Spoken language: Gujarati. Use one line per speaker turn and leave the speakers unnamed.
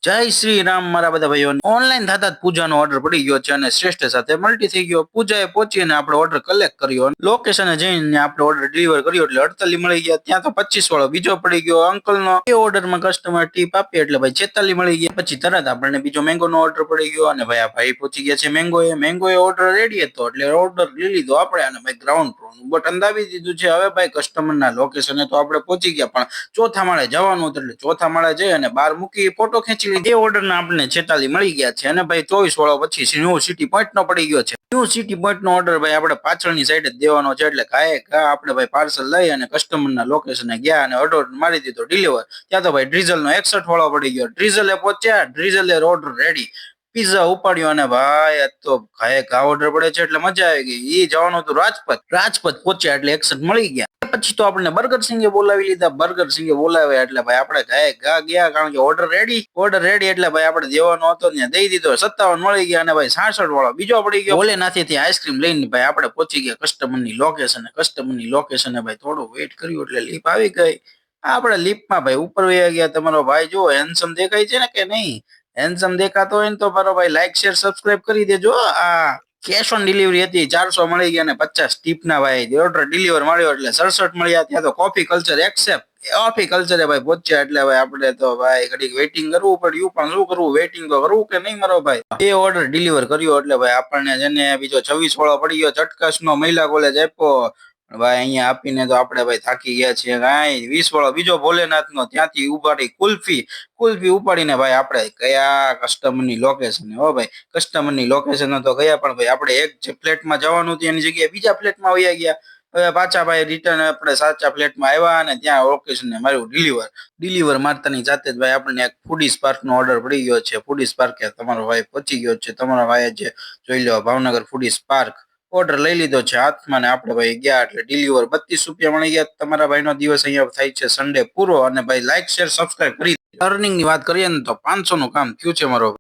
જય શ્રી રામ મારા બધા ભાઈઓને ઓનલાઈન થતા જ પૂજાનો ઓર્ડર પડી ગયો છે અને શ્રેષ્ઠ સાથે મલ્ટી થઈ ગયો. પૂજાએ પહોંચીને આપણે ઓર્ડર કલેક્ટ કર્યો, લોકેશને જઈને આપણે ઓર્ડર ડિલિવર કર્યો એટલે 48 મળી ગયા. ત્યાં તો 25 વાળો બીજો પડી ગયો અંકલનો. એ ઓર્ડરમાં કસ્ટમર ટીપ આપી એટલે ભાઈ 46 મળી ગયા. પછી તરત આપણને બીજો મેંગોનો ઓર્ડર પડી ગયો અને ભાઈ આ ભાઈ પહોંચી ગયા છે મેંગો એ ઓર્ડર રેડી હતો એટલે ઓર્ડર લઈ લીધો આપણે અને ભાઈ ગ્રાઉન્ડ ફ્લોરનું બટન દાબી દીધું છે. હવે ભાઈ કસ્ટમરના લોકેશને તો આપણે પહોંચી ગયા પણ ચોથા માળે જવાનું હતું એટલે ચોથા માળે જઈ અને બહાર મૂકી ફોટો ખેંચી એ ઓર્ડર ના આપણે 46 મળી ગયા છે અને ભાઈ 24 વાળો પછી ન્યુ સિટી પોઈન્ટ નો પડી ગયો છે. ન્યુ સિટી પોઈન્ટ નો ઓર્ડર ભાઈ આપણે પાછળની સાઈડ જ દેવાનો છે એટલે આપણે ભાઈ પાર્સલ લઈ અને કસ્ટમર ના લોકેશને ગયા અને ઓર્ડર મારી દીધો ડિલિવર. ત્યાં તો ભાઈ ડ્રીઝલ નો 61 વાળો પડી ગયો. ડ્રીઝલે પહોંચ્યા, ડ્રીઝલે ઓર્ડર રેડી, પીઝા ઉપાડ્યો અને ભાઈ આ તો ઘા ઓર્ડર પડે છે એટલે મજા આવી ગઈ. એ જવાનું હતું રાજપથ પહોંચ્યા એટલે 61 મળી ગયા. પછી તો આપણને બર્ગર સિંગે બોલાવી લીધા. બર્ગર સિંગે બોલાવ્યા એટલે ભાઈ આપણે ઘા ગયા કારણ કે ઓર્ડર રેડી એટલે ભાઈ આપણે દેવાનો હતો ત્યાં દઈ દીધો. 57 મળી ગયા અને ભાઈ 66 વાળો બીજો પડી ગયો. ભોલેનાથી થી આઈસ્ક્રીમ લઈને ભાઈ આપણે પહોંચી ગયા કસ્ટમરની લોકેશને ભાઈ થોડું વેઇટ કર્યું એટલે લીપ આવી ગઈ. આપણે લીપમાં ભાઈ ઉપર વયા ગયા. તમારો ભાઈ જો હેન્ડસમ દેખાય છે ને કે નહીં? હેન્ડસમ દેખાતો હોય ને તો મારો ભાઈ લાઈક શેર સબસ્ક્રાઇબ કરી દેજો. આ કેશ ઓન ડિલિવરી હતી, 400 મળી ગયા અને 50 ટીપના ભાઈ ઓર્ડર ડિલિવર મળ્યો એટલે 67 મળ્યા. ત્યાં તો કોફી કલ્ચર એક્સેપ્ટ. કોફી કલ્ચરે ભાઈ પહોંચ્યા એટલે ભાઈ આપણે તો ભાઈ ઘડીક વેઇટિંગ કરવું પડ્યું પણ શું કરવું, વેઇટિંગ તો કરવું કે નહીં મારો ભાઈ. એ ઓર્ડર ડિલિવર કર્યો એટલે ભાઈ આપણને જેને બીજો 26 વાળો પડી ગયો ચટકાશ નો મહિલા કોલેજ આપ્યો ભાઈ. અહીંયા આપીને તો આપણે ભાઈ થાકી ગયા છીએ. કાંઈ 20 વાળો બીજો ભોલેનાથ નો ત્યાંથી ઉપાડી કુલ્ફી ઉપાડીને ભાઈ આપણે કયા કસ્ટમરની લોકેશન. હો ભાઈ કસ્ટમરની લોકેશન તો ગયા પણ ભાઈ આપણે એક જે ફ્લેટમાં જવાનું હતું એની જગ્યાએ બીજા ફ્લેટમાં વયા ગયા. હવે પાછા ભાઈ રિટર્ન આપણે સાચા ફ્લેટમાં આવ્યા અને ત્યાં લોકેશનને માર્યું ડિલિવર મારતાની સાથે જ ભાઈ આપણને એક ફૂડી સ્પાર્ક નો ઓર્ડર પડી ગયો છે. ફૂડી સ્પાર્ક તમારો ભાઈ પહોંચી ગયો છે. તમારા ભાઈ જે જોઈ લો ભાવનગર ફૂડી સ્પાર્ક ઓર્ડર લઈ લીધો છે હાથમાં ને આપણે ભાઈ ગયા એટલે ડિલિવર 32 રૂપિયા મળી ગયા. તમારા ભાઈનો દિવસ અહીંયા થાય છે સન્ડે પૂરો અને ભાઈ લાઈક શેર સબસ્ક્રાઇબ કરી. અર્નિંગ ની વાત કરીએ ને તો 500 નું કામ થયું છે મારો.